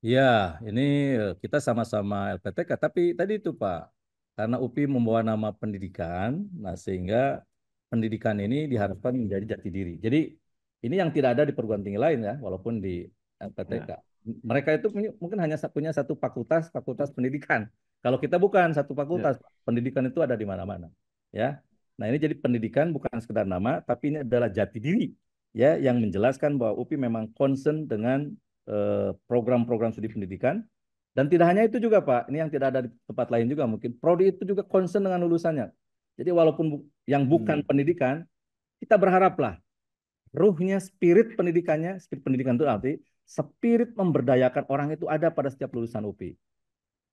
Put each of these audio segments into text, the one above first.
Ya, ini kita sama-sama LPTK, tapi tadi itu Pak, karena UPI membawa nama pendidikan, nah sehingga pendidikan ini diharapkan menjadi jati diri. Jadi ini yang tidak ada di perguruan tinggi lain ya, walaupun di LPTK. Ya. Mereka itu mungkin hanya punya satu fakultas, fakultas pendidikan. Kalau kita bukan satu Ya. fakultas, pendidikan itu ada di mana-mana. Ya, nah ini jadi pendidikan bukan sekedar nama, tapi ini adalah jati diri ya, yang menjelaskan bahwa UPI memang concern dengan program-program studi pendidikan. Dan tidak hanya itu juga Pak, ini yang tidak ada di tempat lain juga mungkin. Prodi itu juga concern dengan lulusannya. Jadi walaupun yang bukan Hmm. pendidikan, kita berharaplah ruhnya, spirit pendidikannya, spirit pendidikan itu arti spirit memberdayakan orang itu ada pada setiap lulusan UPI.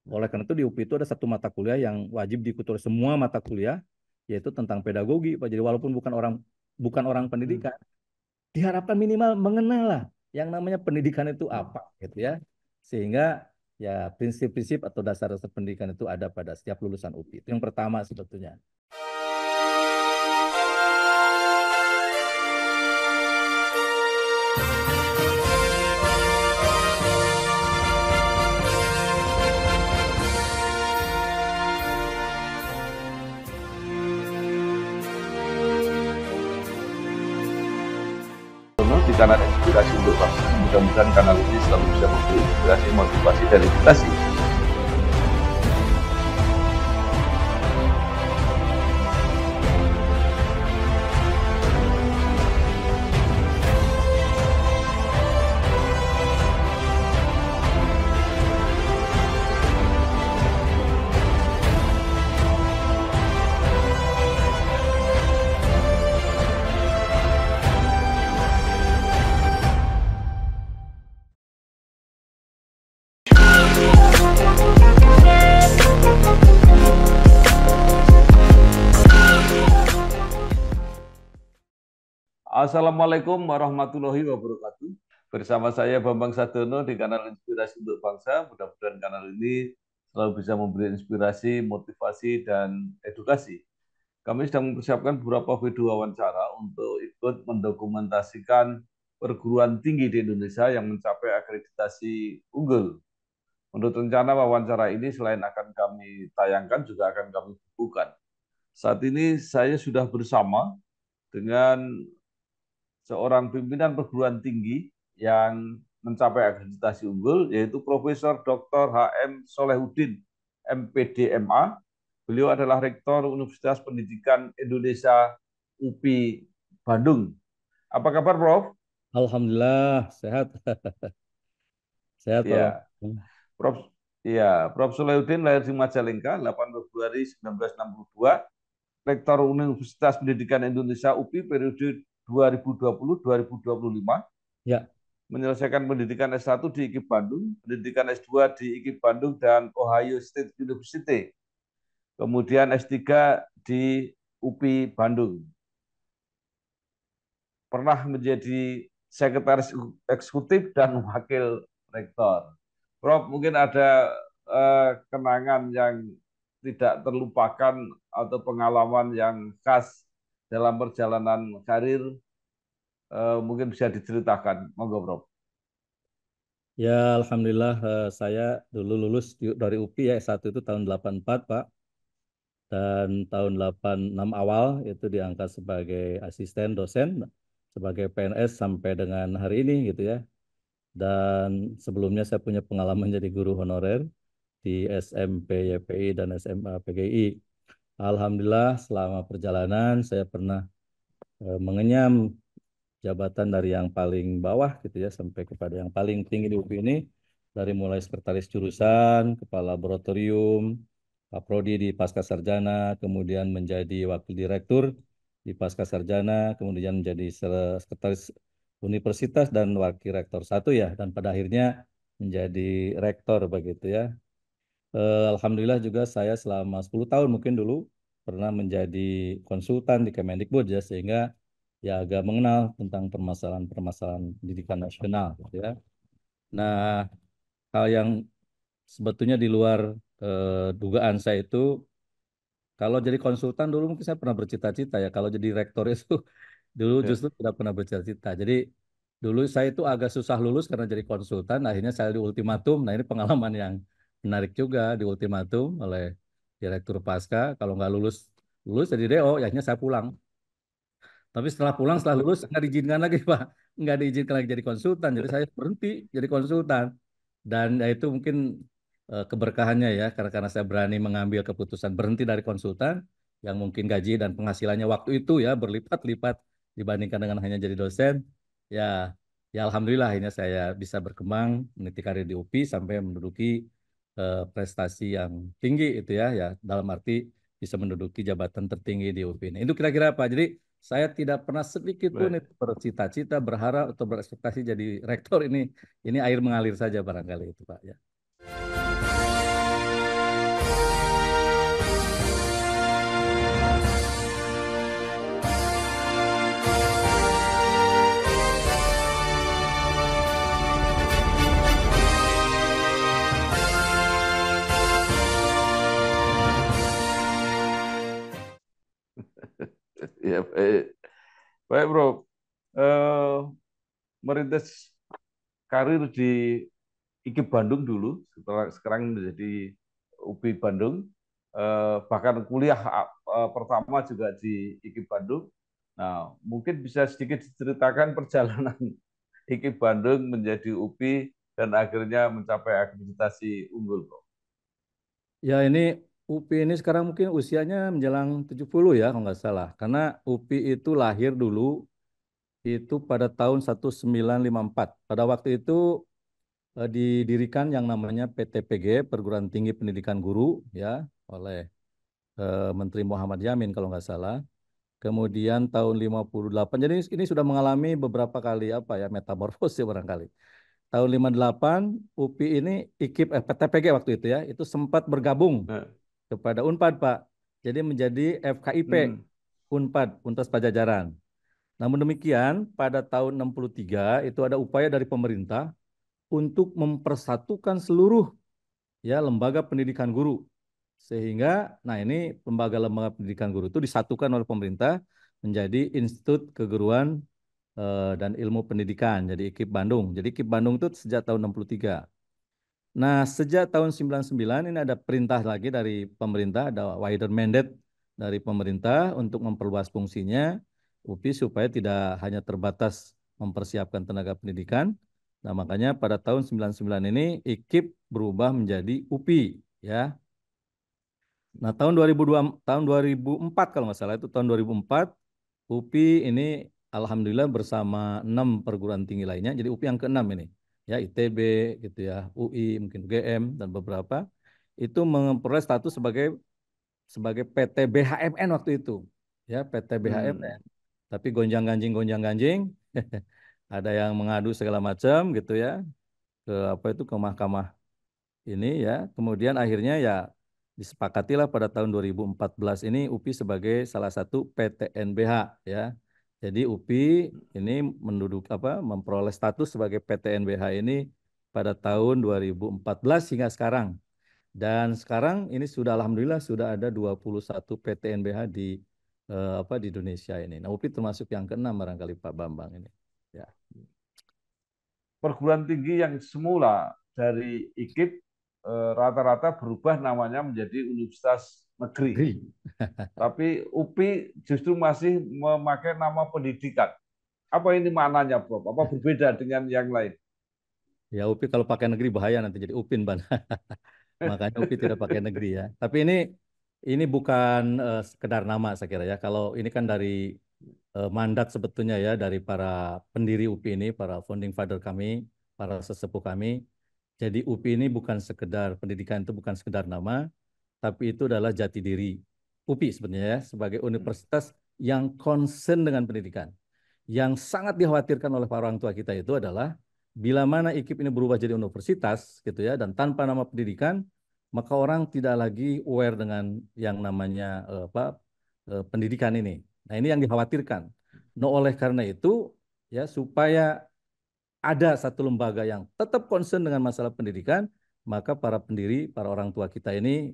Oleh karena itu di UPI itu ada satu mata kuliah yang wajib diikuti oleh semua mata kuliah, yaitu tentang pedagogi, Pak. Jadi walaupun bukan orang Hmm. pendidikan, diharapkan minimal mengenal lah yang namanya pendidikan itu Hmm. apa gitu ya. Sehingga ya prinsip-prinsip atau dasar-dasar pendidikan itu ada pada setiap lulusan UPI. Itu yang pertama sebetulnya. Di kanal inspirasi untuk bangsa. Mudah-mudahan kanal ini selalu bisa memberi inspirasi, motivasi, dan edukasi. Assalamualaikum warahmatullahi wabarakatuh. Bersama saya Bambang Sadono di kanal Inspirasi untuk Bangsa. Mudah-mudahan kanal ini selalu bisa memberi inspirasi, motivasi, dan edukasi. Kami sedang mempersiapkan beberapa video wawancara untuk ikut mendokumentasikan perguruan tinggi di Indonesia yang mencapai akreditasi unggul. Menurut rencana wawancara ini selain akan kami tayangkan juga akan kami bukukan. Saat ini saya sudah bersama dengan seorang pimpinan perguruan tinggi yang mencapai akreditasi unggul, yaitu Profesor Dr. HM Solehudin, MPD MA. Beliau adalah Rektor Universitas Pendidikan Indonesia UPI Bandung. Apa kabar, Prof? Alhamdulillah sehat. Sehat Pak. Ya, Prof. Ya, Prof. Solehudin lahir di Majalengka 8 Februari 1962, Rektor Universitas Pendidikan Indonesia UPI periode 2020-2025, Ya, menyelesaikan pendidikan S1 di IKIP Bandung, pendidikan S2 di IKIP Bandung dan Ohio State University, kemudian S3 di UPI Bandung. Pernah menjadi sekretaris eksekutif dan wakil rektor. Prof, mungkin ada kenangan yang tidak terlupakan atau pengalaman yang khas dalam perjalanan karir, mungkin bisa diceritakan. Monggo, Prof. ya Alhamdulillah saya dulu lulus dari UPI ya S1 itu tahun 84 Pak. Dan tahun 86 awal itu diangkat sebagai asisten dosen, sebagai PNS sampai dengan hari ini gitu ya. Dan sebelumnya saya punya pengalaman jadi guru honorer di SMP YPI dan SMA PGI. Alhamdulillah selama perjalanan saya pernah mengenyam jabatan dari yang paling bawah gitu ya sampai kepada yang paling tinggi di UPI ini, dari mulai sekretaris jurusan, kepala laboratorium, Prodi di Pasca Sarjana, kemudian menjadi wakil direktur di Pasca Sarjana, kemudian menjadi sekretaris universitas dan wakil rektor satu ya, dan pada akhirnya menjadi rektor begitu ya. Alhamdulillah juga saya selama 10 tahun mungkin dulu pernah menjadi konsultan di Kemendikbud ya, sehingga ya agak mengenal tentang permasalahan-permasalahan pendidikan nasional gitu ya. Nah, hal yang sebetulnya di luar dugaan saya itu, kalau jadi konsultan dulu mungkin saya pernah bercita-cita ya, kalau jadi rektor itu dulu Ya. justru tidak pernah bercita-cita. Jadi Dulu saya itu agak susah lulus karena jadi konsultan, akhirnya saya di ultimatum. Nah ini pengalaman yang menarik juga, di ultimatum oleh Direktur Pasca. Kalau nggak lulus lulus jadi DO, ya akhirnya saya pulang. Tapi setelah pulang, setelah lulus nggak diizinkan lagi Pak, nggak diizinkan lagi jadi konsultan. Jadi saya berhenti jadi konsultan. Dan ya itu mungkin keberkahannya ya, karena saya berani mengambil keputusan berhenti dari konsultan, yang mungkin gaji dan penghasilannya waktu itu ya berlipat-lipat dibandingkan dengan hanya jadi dosen. Ya, ya alhamdulillah akhirnya saya bisa berkembang meniti karir di UPI sampai menduduki prestasi yang tinggi itu ya, ya dalam arti bisa menduduki jabatan tertinggi di UPI ini. Itu kira-kira apa? Jadi saya tidak pernah sedikit pun Baik. itu bercita-cita, berharap atau berekspektasi jadi rektor ini. Ini air mengalir saja barangkali itu Pak ya. Ya, baik. Baik, Bro. Eh, Merintis karir di IKIP Bandung dulu, sekarang menjadi UPI Bandung. Bahkan kuliah pertama juga di IKIP Bandung. Nah, mungkin bisa sedikit diceritakan perjalanan IKIP Bandung menjadi UPI dan akhirnya mencapai akreditasi unggul, Bro. Ya ini UPI ini sekarang mungkin usianya menjelang 70 ya kalau nggak salah. Karena UPI itu lahir dulu itu pada tahun 1954. Pada waktu itu didirikan yang namanya PTPG, Perguruan Tinggi Pendidikan Guru ya, oleh Menteri Muhammad Yamin kalau nggak salah. Kemudian tahun 58, jadi ini sudah mengalami beberapa kali apa ya metamorfosis barangkali. Tahun 58 UPI ini IKIP PTPG waktu itu ya, itu sempat bergabung Nah, kepada Unpad Pak. Jadi menjadi FKIP hmm, Unpad, Untas Pajajaran. Namun demikian pada tahun 63 itu ada upaya dari pemerintah untuk mempersatukan seluruh ya lembaga pendidikan guru. Sehingga nah ini lembaga-lembaga pendidikan guru itu disatukan oleh pemerintah menjadi Institut Keguruan dan Ilmu Pendidikan, jadi IKIP Bandung. Jadi IKIP Bandung itu sejak tahun 63. Nah, sejak tahun 99 ini ada perintah lagi dari pemerintah, ada wider mandate dari pemerintah untuk memperluas fungsinya UPI supaya tidak hanya terbatas mempersiapkan tenaga pendidikan. Nah, makanya pada tahun 99 ini IKIP berubah menjadi UPI ya. Nah, tahun 2004 kalau nggak salah itu tahun 2004 UPI ini alhamdulillah bersama 6 perguruan tinggi lainnya. Jadi UPI yang keenam ini. Ya, ITB gitu ya, UI, mungkin UGM dan beberapa itu memperoleh status sebagai PT BHMN waktu itu. Ya, PT hmm, BHMN. Tapi gonjang-ganjing ada yang mengadu segala macam gitu ya ke apa itu ke mahkamah ini ya. Kemudian akhirnya ya disepakatilah pada tahun 2014 ini UPI sebagai salah satu PTNBH ya. Jadi UPI ini memperoleh status sebagai PTNBH ini pada tahun 2014 hingga sekarang. Dan sekarang ini sudah alhamdulillah sudah ada 21 PTNBH di Indonesia ini. Nah, UPI termasuk yang keenam barangkali Pak Bambang ini. Ya. perguruan tinggi yang semula dari IKIP rata-rata berubah namanya menjadi Universitas Negeri. Negeri. Tapi UPI justru masih memakai nama pendidikan. Apa ini maknanya, Prof? Apa berbeda dengan yang lain? Ya UPI kalau pakai negeri bahaya nanti jadi UPIN, Ban. Makanya UPI tidak pakai negeri ya. Tapi ini bukan sekedar nama saya kira ya. Kalau ini kan dari mandat sebetulnya ya dari para pendiri UPI ini, para founding father kami, para sesepuh kami. Jadi UPI ini bukan sekedar pendidikan itu bukan sekedar nama, tapi itu adalah jati diri UPI sebenarnya ya sebagai universitas yang concern dengan pendidikan. Yang sangat dikhawatirkan oleh para orang tua kita itu adalah bila mana IKIP ini berubah jadi universitas gitu ya dan tanpa nama pendidikan, maka orang tidak lagi aware dengan yang namanya pendidikan ini. Nah, ini yang dikhawatirkan. Nah, oleh karena itu ya supaya ada satu lembaga yang tetap concern dengan masalah pendidikan, maka para pendiri, para orang tua kita ini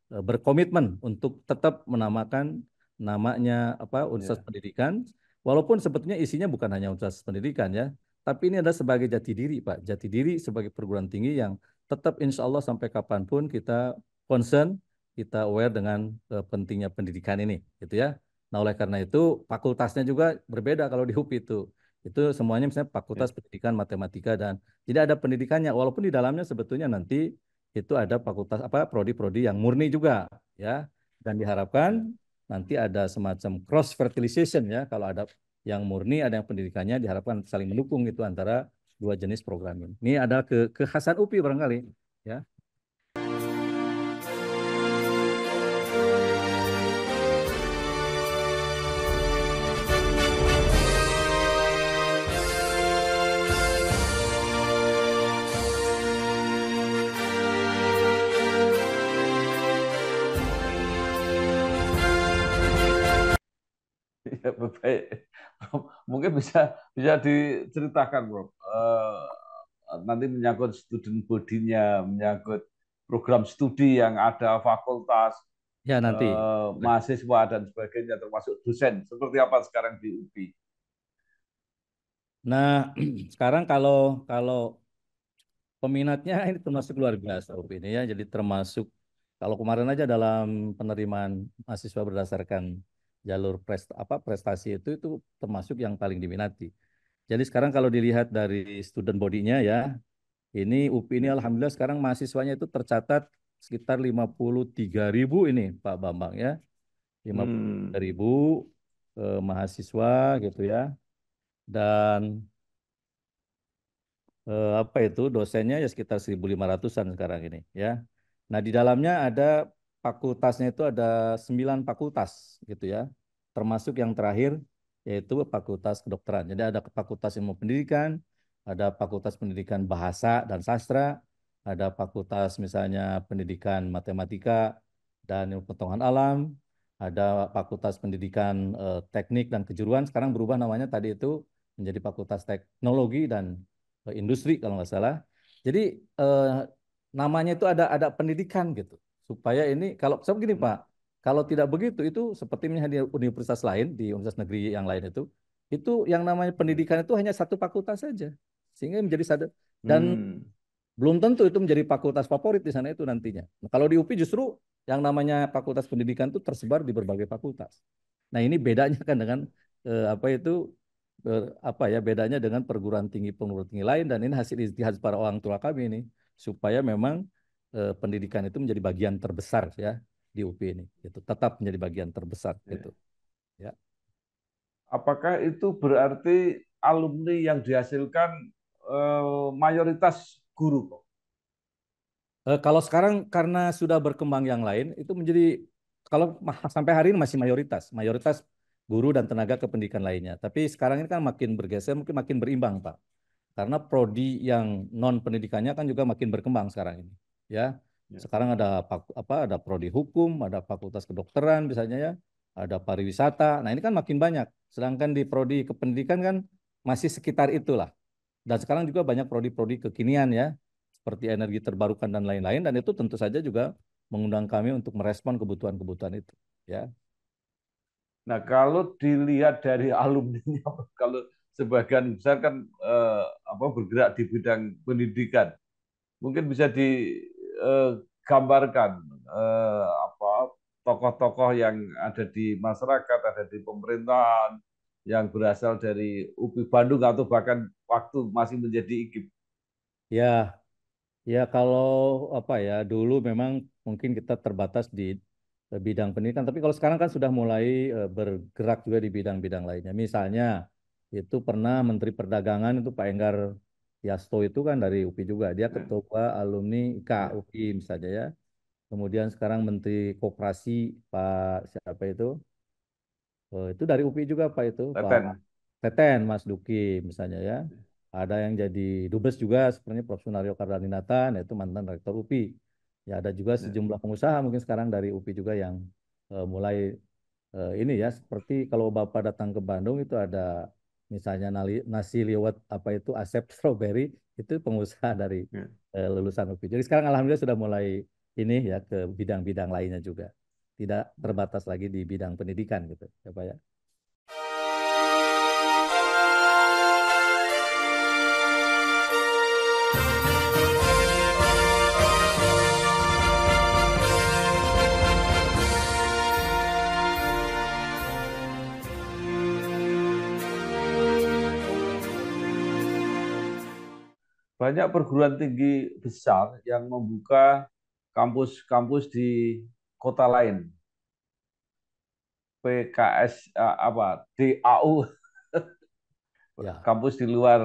berkomitmen untuk tetap menamakan namanya Universitas Ya, Pendidikan, walaupun sebetulnya isinya bukan hanya Universitas Pendidikan ya, tapi ini adalah sebagai jati diri, Pak. Jati diri sebagai perguruan tinggi yang tetap insya Allah sampai kapanpun kita concern, kita aware dengan pentingnya pendidikan ini, gitu ya. Nah, oleh karena itu fakultasnya juga berbeda kalau di HUP itu. Itu semuanya misalnya Ya. fakultas pendidikan matematika dan tidak ada pendidikannya, walaupun di dalamnya sebetulnya nanti itu ada fakultas apa prodi-prodi yang murni juga, ya. Dan diharapkan Ya. nanti ada semacam cross fertilization ya. Kalau ada yang murni, ada yang pendidikannya, diharapkan saling mendukung itu antara dua jenis program ini. Ini ada kekhasan UPI barangkali, ya. Ya, baik. Mungkin bisa bisa diceritakan, Bro. Nanti menyangkut student body-nya, menyangkut program studi yang ada fakultas, Ya nanti. mahasiswa dan sebagainya, termasuk dosen. Seperti apa sekarang di UPI? Nah, sekarang kalau kalau peminatnya ini termasuk luar biasa UPI ini ya. Jadi termasuk kalau kemarin aja dalam penerimaan mahasiswa berdasarkan jalur prestasi itu termasuk yang paling diminati. Jadi sekarang kalau dilihat dari student body-nya ya, ini UPI ini Ya. alhamdulillah sekarang mahasiswanya itu tercatat sekitar 53.000 ini Pak Bambang ya. 53.000 Hmm. mahasiswa gitu ya. Dan apa itu dosennya ya sekitar 1.500-an sekarang ini ya. Nah, di dalamnya ada fakultasnya itu ada 9 fakultas gitu ya. Termasuk yang terakhir yaitu Fakultas Kedokteran. Jadi ada Fakultas Ilmu Pendidikan, ada Fakultas Pendidikan Bahasa dan Sastra, ada Fakultas misalnya Pendidikan Matematika dan Ilmu Pengetahuan Alam, ada Fakultas Pendidikan Teknik dan Kejuruan, sekarang berubah namanya tadi itu menjadi Fakultas Teknologi dan Industri kalau nggak salah. Jadi eh, namanya itu ada pendidikan gitu supaya ini kalau saya begini Pak, kalau tidak begitu itu seperti misalnya di universitas lain, di universitas negeri yang lain itu yang namanya pendidikan itu hanya satu fakultas saja sehingga menjadi satu dan Hmm. belum tentu itu menjadi fakultas favorit di sana itu nantinya. Nah, kalau di UPI justru yang namanya fakultas pendidikan itu tersebar di berbagai fakultas. Nah, ini bedanya kan dengan apa itu apa ya bedanya dengan perguruan tinggi lain dan ini hasil ijtihad para orang tua kami ini supaya memang pendidikan itu menjadi bagian terbesar ya di UPI ini. Itu tetap menjadi bagian terbesar Ya. gitu ya. Apakah itu berarti alumni yang dihasilkan mayoritas guru kok? Kalau sekarang karena sudah berkembang yang lain, itu menjadi kalau sampai hari ini masih mayoritas guru dan tenaga kependidikan lainnya. Tapi sekarang ini kan makin bergeser, mungkin makin berimbang, Pak. Karena prodi yang non pendidikannya kan juga makin berkembang sekarang ini, ya. Ya. Sekarang ada ada prodi hukum, ada fakultas kedokteran misalnya ya, ada pariwisata. Nah ini kan makin banyak. Sedangkan di prodi kependidikan kan masih sekitar itulah. Dan sekarang juga banyak prodi-prodi kekinian ya, seperti energi terbarukan dan lain-lain. Dan itu tentu saja juga mengundang kami untuk merespon kebutuhan-kebutuhan itu. Ya, Nah, kalau dilihat dari alumninya, kalau sebagian besar kan bergerak di bidang pendidikan, mungkin bisa digambarkan tokoh-tokoh yang ada di masyarakat, ada di pemerintahan, yang berasal dari UPI Bandung atau bahkan waktu masih menjadi IKIP. ya, ya kalau apa ya dulu memang mungkin kita terbatas di bidang pendidikan, tapi kalau sekarang kan sudah mulai bergerak juga di bidang-bidang lainnya. Misalnya itu pernah Menteri Perdagangan itu Pak Enggar Tiasto itu kan dari UPI juga, dia Ya, ketua alumni IK ya, UPI misalnya ya. Kemudian sekarang Menteri Koperasi Pak siapa itu? Itu dari UPI juga Pak itu, Pak Teten. Teten, Mas Duki misalnya ya. Ada yang jadi dubes juga seperti Prof. Sunario Kardaninata, yaitu mantan rektor UPI. Ya ada juga Ya, sejumlah pengusaha mungkin sekarang dari UPI juga yang mulai ini ya seperti kalau Bapak datang ke Bandung itu ada misalnya nasi liwet apa itu Asep Strawberry itu pengusaha dari ya. lulusan UPI. Jadi sekarang alhamdulillah sudah mulai ini ya ke bidang-bidang lainnya juga. Tidak terbatas lagi di bidang pendidikan gitu ya Pak ya. banyak perguruan tinggi besar yang membuka kampus-kampus di kota lain. PKS apa DAU, Ya, kampus di luar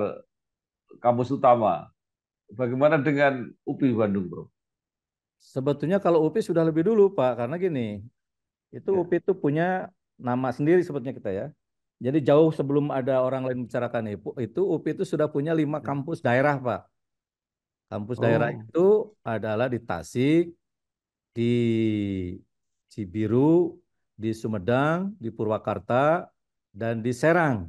kampus utama. Bagaimana dengan UPI Bandung, Bro? sebetulnya kalau UPI sudah lebih dulu, Pak, karena gini, itu Ya. UPI itu punya nama sendiri sebetulnya kita ya. Jadi jauh sebelum ada orang lain bicarakan itu UPI itu sudah punya 5 kampus daerah, Pak. Kampus daerah Oh, itu adalah di Tasik, di Cibiru, di Sumedang, di Purwakarta, dan di Serang.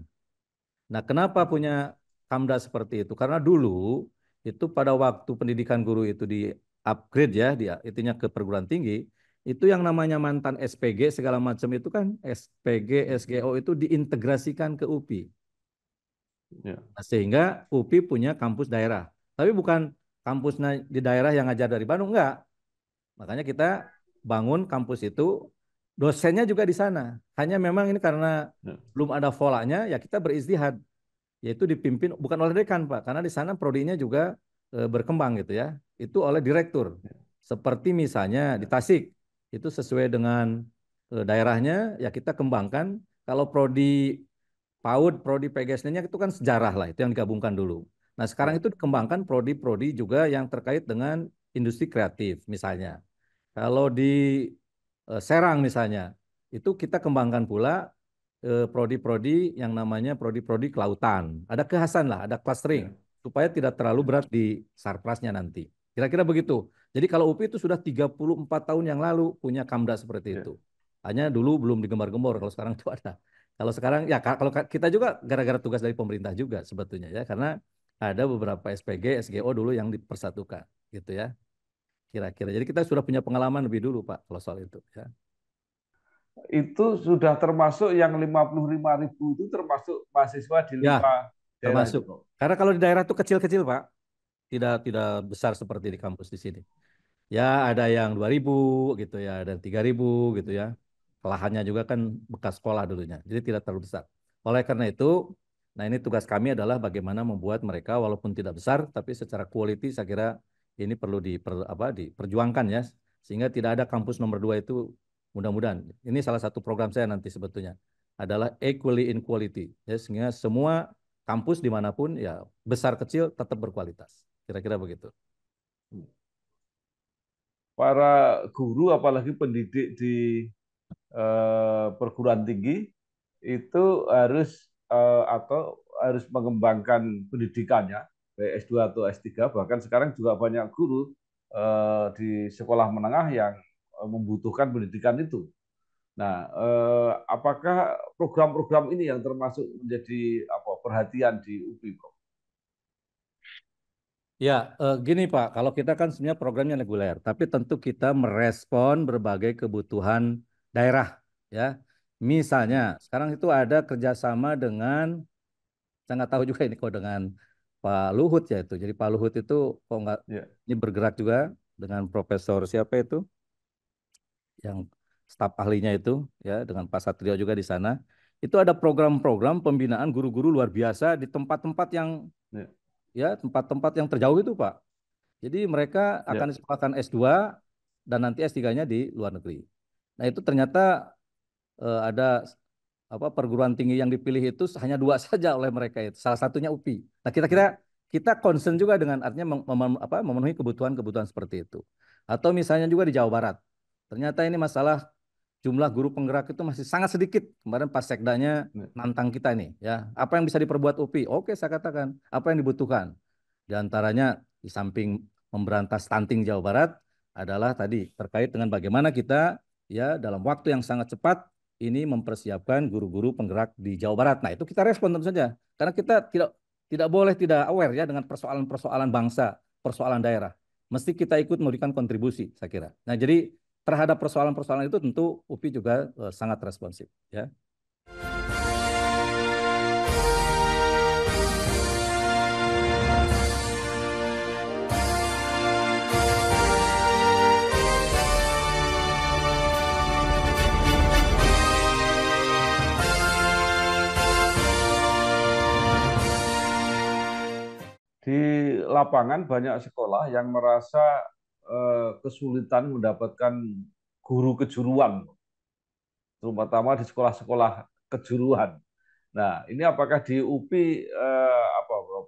Nah, kenapa punya Kamda seperti itu? Karena dulu itu pada waktu pendidikan guru itu di upgrade ya, dia itunya ke perguruan tinggi, itu yang namanya mantan SPG segala macam itu kan SPG, SGO itu diintegrasikan ke UPI. ya, Nah, sehingga UPI punya kampus daerah. Tapi bukan kampusnya di daerah yang ngajar dari Bandung, enggak. Makanya kita bangun kampus itu, dosennya juga di sana. Hanya memang ini karena ya, belum ada polanya, ya kita beristihad, yaitu dipimpin bukan oleh dekan Pak, karena di sana prodinya juga berkembang gitu ya. Itu oleh direktur. Seperti misalnya di ya, Tasik, itu sesuai dengan daerahnya, ya kita kembangkan. Kalau prodi PAUD, prodi PGSD-nya itu kan sejarah lah, itu yang digabungkan dulu. Nah, sekarang ya, itu dikembangkan prodi-prodi juga yang terkait dengan industri kreatif misalnya. Kalau di Serang misalnya, itu kita kembangkan pula prodi-prodi yang namanya prodi-prodi kelautan. Ada kekhasan lah, ada clustering ya, supaya tidak terlalu ya, berat di sarprasnya nanti. Kira-kira begitu. Jadi kalau UPI itu sudah 34 tahun yang lalu punya Kamda seperti ya. itu. Hanya dulu belum digembar-gembor, kalau sekarang itu ada. Kalau sekarang ya kalau kita juga gara-gara tugas dari pemerintah juga sebetulnya ya, karena ada beberapa SPG, SGO dulu yang dipersatukan gitu ya. Kira-kira. Jadi kita sudah punya pengalaman lebih dulu Pak kalau soal itu ya. Itu sudah termasuk yang 55.000 itu termasuk mahasiswa di Ya, 5 daerah itu, termasuk. Bro. Karena kalau di daerah itu kecil-kecil, Pak. Tidak besar seperti di kampus di sini. Ya, ada yang 2.000 gitu ya, dan 3.000 gitu ya. Lahannya juga kan bekas sekolah dulunya. Jadi tidak terlalu besar. Oleh karena itu, nah ini tugas kami adalah bagaimana membuat mereka walaupun tidak besar tapi secara quality saya kira ini perlu diperjuangkan ya, sehingga tidak ada kampus nomor 2 itu, mudah-mudahan. Ini salah satu program saya nanti sebetulnya adalah equally in quality ya, sehingga semua kampus dimanapun ya besar kecil tetap berkualitas. Kira-kira begitu. Para guru, apalagi pendidik di perguruan tinggi, itu harus mengembangkan pendidikannya, baik S2 atau S3. Bahkan sekarang juga banyak guru di sekolah menengah yang membutuhkan pendidikan itu. Nah, apakah program-program ini yang termasuk menjadi perhatian di UPI, Bro? Ya, gini Pak, kalau kita kan sebenarnya programnya reguler, tapi tentu kita merespon berbagai kebutuhan daerah, ya. Misalnya, Ya, sekarang itu ada kerjasama dengan, saya nggak tahu juga ini kok dengan Pak Luhut ya itu. Jadi Pak Luhut itu kok nggak, ya, ini bergerak juga dengan Profesor siapa itu, yang staf ahlinya itu, ya, dengan Pak Satrio juga di sana. Itu ada program-program pembinaan guru-guru luar biasa di tempat-tempat yang, ya, ya, tempat-tempat yang terjauh itu Pak. Jadi mereka akan ya, disekolahkan S2 dan nanti S3-nya di luar negeri. Nah, itu ternyata ada perguruan tinggi yang dipilih itu hanya 2 saja oleh mereka itu. Salah satunya UPI. Nah, kita kita concern juga dengan artinya memenuhi kebutuhan-kebutuhan seperti itu. Atau misalnya juga di Jawa Barat. Ternyata ini masalah jumlah guru penggerak itu masih sangat sedikit. Kemarin pas sekdanya ya. nantang kita ini ya. Apa yang bisa diperbuat UPI? Oke, saya katakan. Apa yang dibutuhkan? Di antaranya di samping memberantas stunting Jawa Barat adalah tadi terkait dengan bagaimana kita ya dalam waktu yang sangat cepat ini mempersiapkan guru-guru penggerak di Jawa Barat. Nah, itu kita respon tentu saja. Karena kita tidak tidak boleh tidak aware ya dengan persoalan-persoalan bangsa, persoalan daerah. Mesti kita ikut memberikan kontribusi, saya kira. Nah, jadi terhadap persoalan-persoalan itu tentu UPI juga sangat responsif ya. Di lapangan banyak sekolah yang merasa kesulitan mendapatkan guru kejuruan, terutama di sekolah-sekolah kejuruan. Nah, ini apakah di UPI apa, Bro,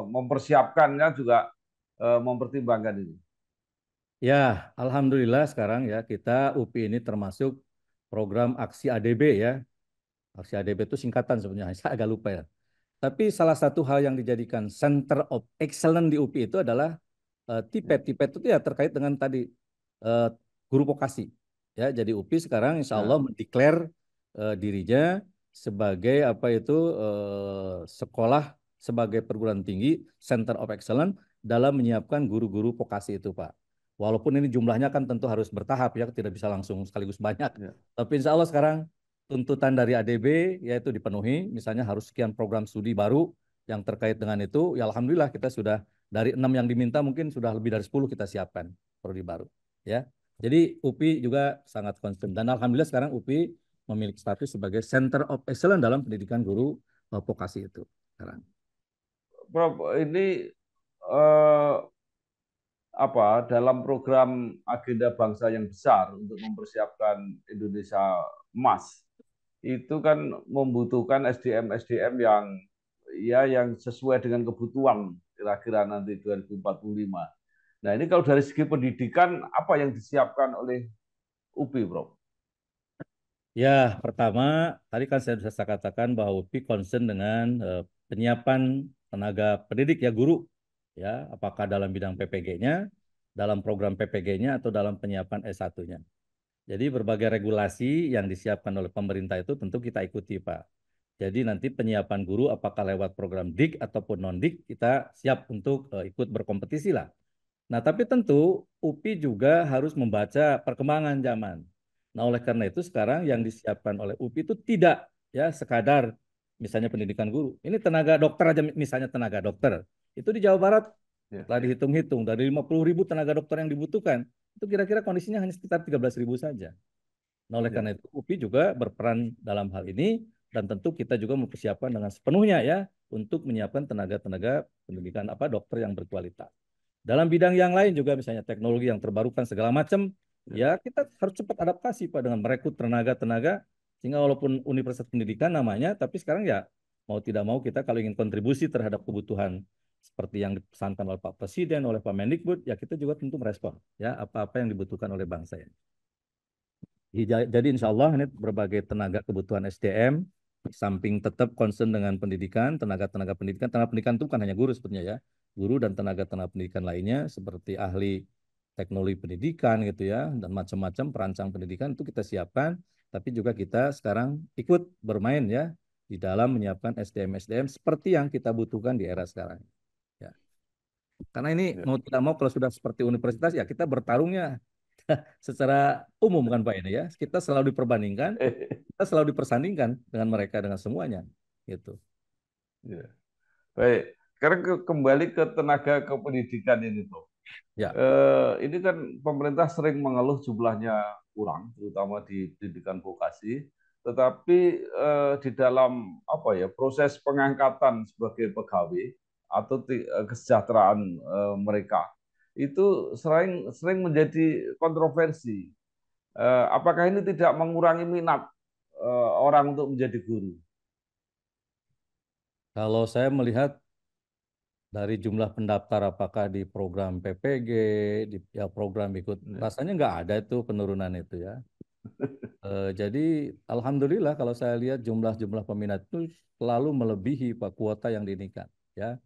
mempersiapkannya juga mempertimbangkan ini? Ya, alhamdulillah sekarang ya kita UPI ini termasuk program aksi ADB ya. Aksi ADB itu singkatan sebenarnya, saya agak lupa ya. Tapi salah satu hal yang dijadikan Center of Excellence di UPI itu adalah TIPET. Ya, TIPET itu ya terkait dengan tadi eh, guru vokasi. Ya, jadi UPI sekarang insya Allah ya, mendeklar dirinya sebagai apa itu sekolah sebagai perguruan tinggi Center of Excellence dalam menyiapkan guru-guru vokasi itu, Pak. Walaupun ini jumlahnya kan tentu harus bertahap ya, tidak bisa langsung sekaligus banyak. ya, Tapi insya Allah sekarang tuntutan dari ADB yaitu dipenuhi, misalnya harus sekian program studi baru yang terkait dengan itu, ya alhamdulillah kita sudah dari 6 yang diminta mungkin sudah lebih dari 10 kita siapkan prodi baru, ya. Jadi UPI juga sangat concern dan alhamdulillah sekarang UPI memiliki status sebagai Center of Excellence dalam pendidikan guru vokasi itu sekarang. Prof, ini eh, apa dalam program agenda bangsa yang besar untuk mempersiapkan Indonesia emas itu kan membutuhkan SDM-SDM yang ya yang sesuai dengan kebutuhan kira-kira nanti 2045. Nah, ini kalau dari segi pendidikan apa yang disiapkan oleh UPI, Bro? Ya, pertama tadi kan saya sudah katakan bahwa UPI concern dengan penyiapan tenaga pendidik ya guru, ya apakah dalam bidang PPG-nya, dalam program PPG-nya atau dalam penyiapan S1-nya. Jadi berbagai regulasi yang disiapkan oleh pemerintah itu tentu kita ikuti, Pak. Jadi nanti penyiapan guru apakah lewat program DIK ataupun non-DIK kita siap untuk ikut berkompetisi lah. Nah, tapi tentu UPI juga harus membaca perkembangan zaman. Nah, oleh karena itu sekarang yang disiapkan oleh UPI itu tidak ya sekadar misalnya pendidikan guru. Ini tenaga dokter aja misalnya tenaga dokter. Itu di Jawa Barat Ya, setelah dihitung-hitung dari 50.000 tenaga dokter yang dibutuhkan, itu kira-kira kondisinya hanya sekitar 13.000 saja. Nah, oleh ya, karena itu UPI juga berperan dalam hal ini dan tentu kita juga mempersiapkan dengan sepenuhnya ya untuk menyiapkan tenaga-tenaga pendidikan apa dokter yang berkualitas. Dalam bidang yang lain juga misalnya teknologi yang terbarukan segala macam, ya, ya kita harus cepat adaptasi Pak dengan merekrut tenaga-tenaga sehingga walaupun universitas pendidikan namanya, tapi sekarang ya mau tidak mau kita kalau ingin kontribusi terhadap kebutuhan seperti yang dipesankan oleh Pak Presiden, oleh Pak Mendikbud, ya kita juga tentu merespon ya apa-apa yang dibutuhkan oleh bangsa ini. Jadi insya Allah ini berbagai tenaga kebutuhan SDM, samping tetap concern dengan pendidikan, tenaga pendidikan itu bukan hanya guru sebetulnya ya, guru dan tenaga-tenaga pendidikan lainnya seperti ahli teknologi pendidikan gitu ya, dan macam-macam perancang pendidikan itu kita siapkan, tapi juga kita sekarang ikut bermain ya di dalam menyiapkan SDM-SDM seperti yang kita butuhkan di era sekarang. Ya. Karena ini ya. mau tidak mau kalau sudah seperti universitas ya kita bertarungnya secara umum kan Pak ini ya. Kita selalu diperbandingkan, kita selalu dipersandingkan dengan mereka dengan semuanya gitu. Ya. Baik, sekarang kembali ke tenaga kependidikan ini, Bro. Ya. Ini kan pemerintah sering mengeluh jumlahnya kurang, terutama di pendidikan vokasi. Tetapi di dalam apa ya proses pengangkatan sebagai pegawai atau kesejahteraan mereka itu sering sering menjadi kontroversi. Apakah ini tidak mengurangi minat orang untuk menjadi guru? Kalau saya melihat dari jumlah pendaftar apakah di program PPG, di ya program ikut, Ya, rasanya nggak ada itu penurunan itu ya. Jadi alhamdulillah kalau saya lihat jumlah-jumlah peminat itu selalu melebihi Pak kuota yang diinginkan ya.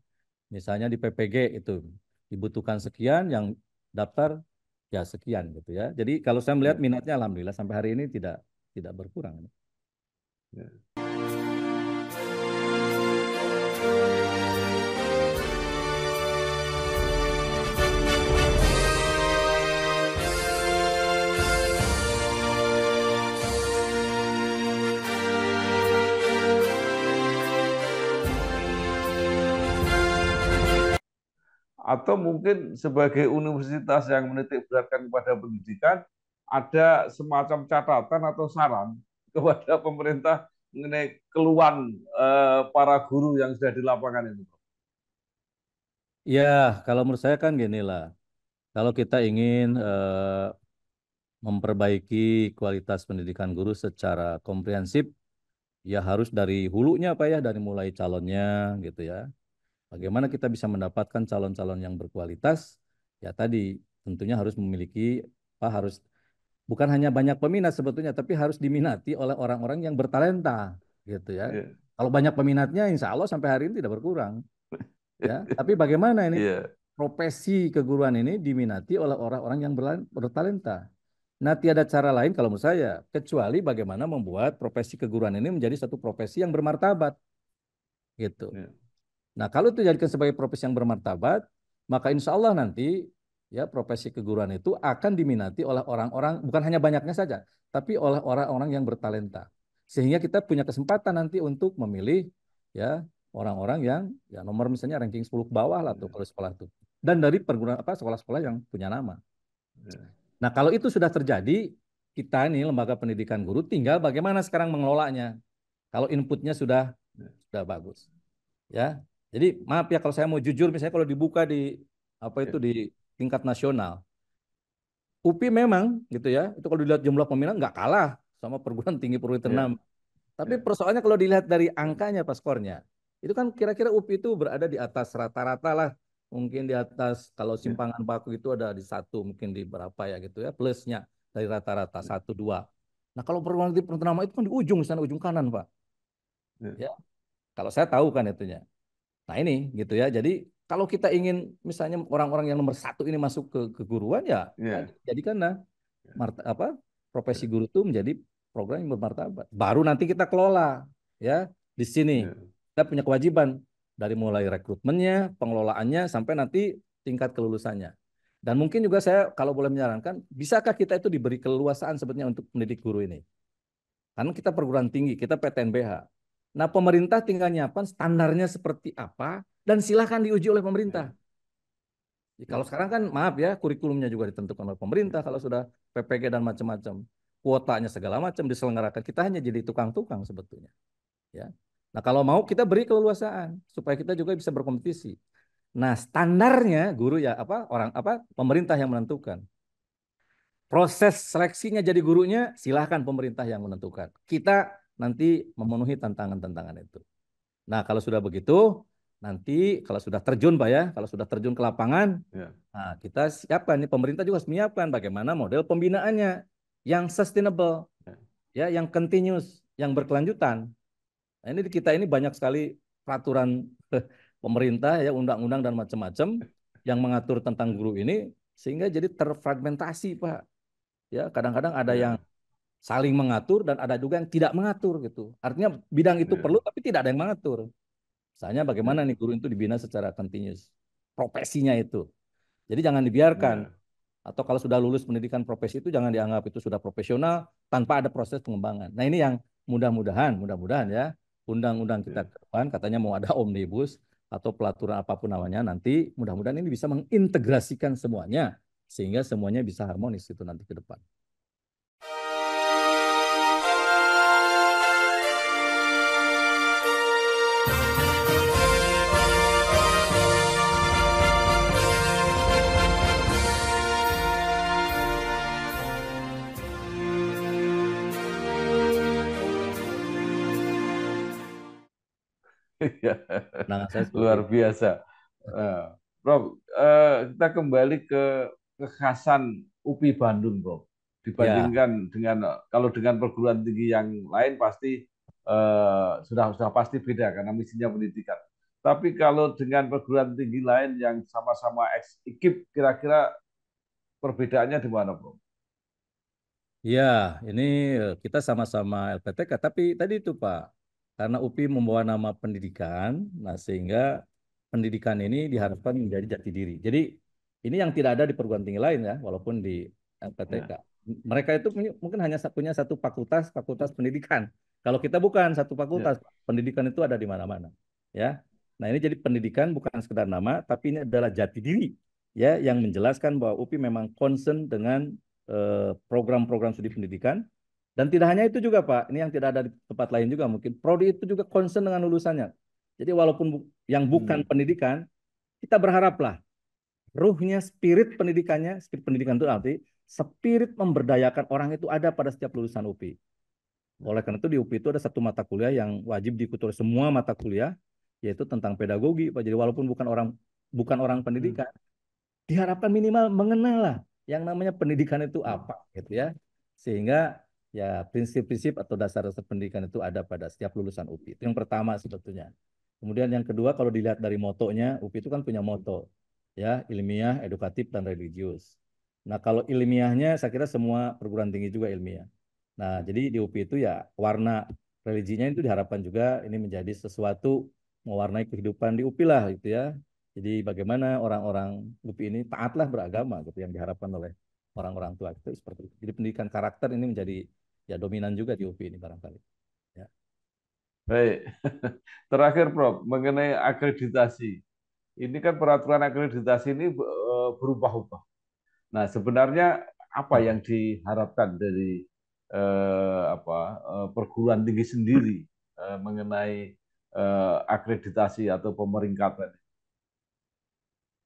Misalnya di PPG itu dibutuhkan sekian, yang daftar ya sekian gitu ya. Jadi kalau saya melihat ya, minatnya alhamdulillah sampai hari ini tidak berkurang. ya. Atau mungkin sebagai universitas yang menitik beratkan kepada pendidikan, ada semacam catatan atau saran kepada pemerintah mengenai keluhan para guru yang sudah di lapangan ini. Ya, kalau menurut saya kan gini lah. Kalau kita ingin memperbaiki kualitas pendidikan guru secara komprehensif, ya harus dari hulunya Pak ya, dari mulai calonnya gitu ya. Bagaimana kita bisa mendapatkan calon-calon yang berkualitas? Ya tadi tentunya harus memiliki apa harus bukan hanya banyak peminat sebetulnya, tapi harus diminati oleh orang-orang yang bertalenta gitu ya. Iya. Kalau banyak peminatnya, insya Allah sampai hari ini tidak berkurang ya. Tapi bagaimana ini Iya, profesi keguruan ini diminati oleh orang-orang yang bertalenta. Nah, tiada cara lain kalau menurut saya kecuali bagaimana membuat profesi keguruan ini menjadi satu profesi yang bermartabat gitu. iya, Nah, kalau itu dijadikan sebagai profesi yang bermartabat, maka insya Allah nanti ya profesi keguruan itu akan diminati oleh orang-orang bukan hanya banyaknya saja, tapi oleh orang-orang yang bertalenta. Sehingga kita punya kesempatan nanti untuk memilih ya orang-orang yang ya nomor misalnya ranking 10 ke bawah lah tuh iya, kalau sekolah itu. Dan dari perguruan apa sekolah-sekolah yang punya nama. iya, Nah, kalau itu sudah terjadi, kita ini lembaga pendidikan guru tinggal bagaimana sekarang mengelolanya. Kalau inputnya sudah bagus. Ya. Jadi maaf ya kalau saya mau jujur misalnya kalau dibuka di apa iya, itu di tingkat nasional, UPI memang gitu ya, itu kalau dilihat jumlah peminat nggak kalah sama perguruan tinggi perguruan iya, ternama. Tapi iya, persoalannya kalau dilihat dari iya, angkanya pas skornya, itu kan kira-kira UPI itu berada di atas rata-rata lah. Mungkin di atas kalau iya, simpangan paku itu ada di satu, mungkin di berapa ya gitu ya, plusnya dari rata-rata iya, satu dua. Nah kalau perguruan tinggi perguruan ternama itu kan di ujung sana ujung kanan Pak. iya, Ya, kalau saya tahu kan itunya. Nah ini gitu ya. Jadi kalau kita ingin misalnya orang-orang yang nomor satu ini masuk ke keguruan ya tadi iya, jadikanlah apa profesi iya, guru itu menjadi program yang bermartabat. Baru nanti kita kelola ya di sini. iya, Kita punya kewajiban dari mulai rekrutmennya, pengelolaannya sampai nanti tingkat kelulusannya. Dan mungkin juga saya kalau boleh menyarankan, bisakah kita itu diberi keleluasaan sebetulnya untuk mendidik guru ini? Karena kita perguruan tinggi, kita PTNBH. Nah, pemerintah tinggal nyiapkan standarnya seperti apa dan silahkan diuji oleh pemerintah. iya, Jadi kalau iya, sekarang kan maaf ya, kurikulumnya juga ditentukan oleh pemerintah kalau sudah PPG dan macam-macam. Kuotanya segala macam diselenggarakan. Kita hanya jadi tukang-tukang sebetulnya, ya. Nah, kalau mau kita beri keleluasaan supaya kita juga bisa berkompetisi. Nah, standarnya guru ya apa orang apa pemerintah yang menentukan. Proses seleksinya jadi gurunya silahkan pemerintah yang menentukan. Kita nanti memenuhi tantangan-tantangan itu. Nah, kalau sudah begitu, nanti kalau sudah terjun Pak ya, kalau sudah terjun ke lapangan, iya, nah kita siapkan, ini pemerintah juga harus menyiapkan bagaimana model pembinaannya yang sustainable, iya, ya, yang continuous, yang berkelanjutan. Nah, ini di kita ini banyak sekali peraturan pemerintah ya, undang-undang dan macam-macam yang mengatur tentang guru ini sehingga jadi terfragmentasi, Pak. Ya, kadang-kadang ada yang iya, saling mengatur dan ada juga yang tidak mengatur gitu. Artinya bidang itu iya, perlu tapi tidak ada yang mengatur. Misalnya bagaimana iya, nih guru itu dibina secara continuous. Profesinya itu. Jadi jangan dibiarkan. iya, Atau kalau sudah lulus pendidikan profesi itu jangan dianggap itu sudah profesional tanpa ada proses pengembangan. Nah ini yang mudah-mudahan ya, undang-undang kita iya, ke depan katanya mau ada omnibus atau pelaturan apapun namanya nanti mudah-mudahan ini bisa mengintegrasikan semuanya sehingga semuanya bisa harmonis itu nanti ke depan. iya. Pandangan saya seperti Luar itu. biasa. Nah, Prof, kita kembali ke kekhasan UPI Bandung, Prof. Ya, Dibandingkan dengan kalau dengan perguruan tinggi yang lain pasti sudah pasti beda karena misinya pendidikan. Tapi kalau dengan perguruan tinggi lain yang sama-sama ekip, kira-kira perbedaannya di mana, Prof? ya, ini kita sama-sama LPTK, tapi tadi itu Pak, karena UPI membawa nama pendidikan, nah sehingga pendidikan ini diharapkan menjadi jati diri. Jadi ini yang tidak ada di perguruan tinggi lain ya, walaupun di LPTK. Ya, Mereka itu mungkin hanya punya satu fakultas, fakultas pendidikan. Kalau kita bukan satu ya, fakultas, pendidikan itu ada di mana-mana. Ya, nah ini jadi pendidikan bukan sekedar nama, tapi ini adalah jati diri ya, yang menjelaskan bahwa UPI memang concern dengan program-program studi pendidikan. Dan tidak hanya itu juga Pak, ini yang tidak ada di tempat lain juga mungkin. Prodi itu juga concern dengan lulusannya. Jadi walaupun yang bukan hmm, pendidikan, kita berharaplah ruhnya, spirit pendidikan itu nanti spirit memberdayakan orang itu ada pada setiap lulusan UPI. Oleh karena itu di UPI itu ada satu mata kuliah yang wajib diikuti oleh semua mata kuliah, yaitu tentang pedagogi, Pak. Jadi walaupun bukan orang Hmm. pendidikan, diharapkan minimal mengenal lah yang namanya pendidikan itu Hmm. apa, gitu ya. Sehingga ya prinsip-prinsip atau dasar-dasar pendidikan itu ada pada setiap lulusan UPI. Itu yang pertama sebetulnya. Kemudian yang kedua kalau dilihat dari motonya, UPI itu kan punya moto ya, ilmiah, edukatif dan religius. Nah, kalau ilmiahnya saya kira semua perguruan tinggi juga ilmiah. Nah, jadi di UPI itu ya warna religinya itu diharapkan juga ini menjadi sesuatu mewarnai kehidupan di UPI lah gitu ya. Jadi bagaimana orang-orang UPI ini taatlah beragama gitu yang diharapkan oleh orang-orang tua itu seperti itu. Jadi pendidikan karakter ini menjadi ya dominan juga di UPI ini barangkali. Ya. Baik. Terakhir, Prof, mengenai akreditasi. Ini kan peraturan akreditasi ini berubah-ubah. Nah, sebenarnya apa yang diharapkan dari perguruan tinggi sendiri mengenai akreditasi atau pemeringkatan?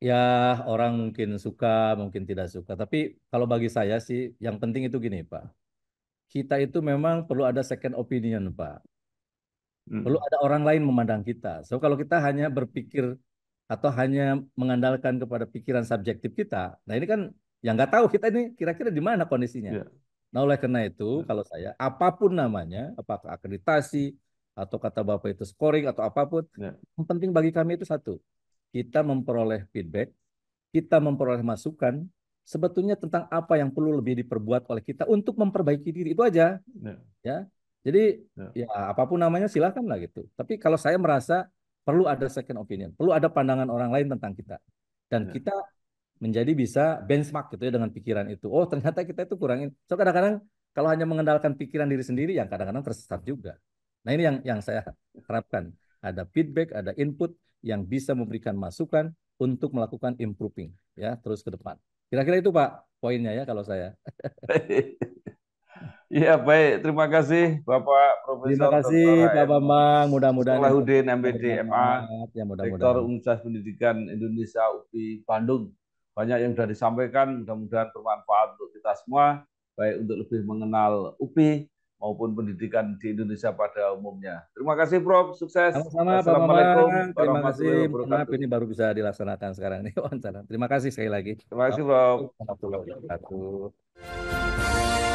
Ya orang mungkin suka, mungkin tidak suka. Tapi kalau bagi saya sih yang penting itu gini Pak. Kita itu memang perlu ada second opinion Pak. Perlu Hmm. ada orang lain memandang kita. So kalau kita hanya berpikir atau hanya mengandalkan kepada pikiran subjektif kita, nah ini kan yang nggak tahu kita ini kira-kira di mana kondisinya. Ya, Nah oleh karena itu ya, kalau saya apapun namanya, apakah akreditasi atau kata Bapak itu scoring atau apapun, ya, yang penting bagi kami itu satu, kita memperoleh feedback, kita memperoleh masukan sebetulnya tentang apa yang perlu lebih diperbuat oleh kita untuk memperbaiki diri itu aja ya, ya. Jadi ya, ya apapun namanya silakan lah gitu. Tapi kalau saya merasa perlu ada second opinion, perlu ada pandangan orang lain tentang kita. Dan ya, kita menjadi bisa benchmark gitu ya dengan pikiran itu. Oh, ternyata kita itu kurangin. So kadang-kadang kalau hanya mengandalkan pikiran diri sendiri yang kadang-kadang tersesat juga. Nah, ini yang saya harapkan. Ada feedback, ada input yang bisa memberikan masukan untuk melakukan improving ya, terus ke depan. Kira-kira itu Pak poinnya ya kalau saya. iya, baik. Terima kasih Bapak Terima Profesor kasih Dr. Pak HM Bambang. Mudah-mudahan Solahuddin informasinya MPD MA, bermanfaat ya Rektor mudah-mudahan. Universitas Pendidikan Indonesia UPI Bandung. Banyak yang sudah disampaikan, mudah-mudahan bermanfaat untuk kita semua, baik untuk lebih mengenal UPI maupun pendidikan di Indonesia pada umumnya. Terima kasih, Prof. Sukses. Sama-sama Pak Bambang. Wassalamualaikum Terima kasih. warahmatullahi Mohon maaf wabarakatuh. ini baru bisa dilaksanakan sekarang ini wawancara. Terima kasih sekali lagi. Terima kasih, Assalamualaikum Prof. warahmatullahi wabarakatuh.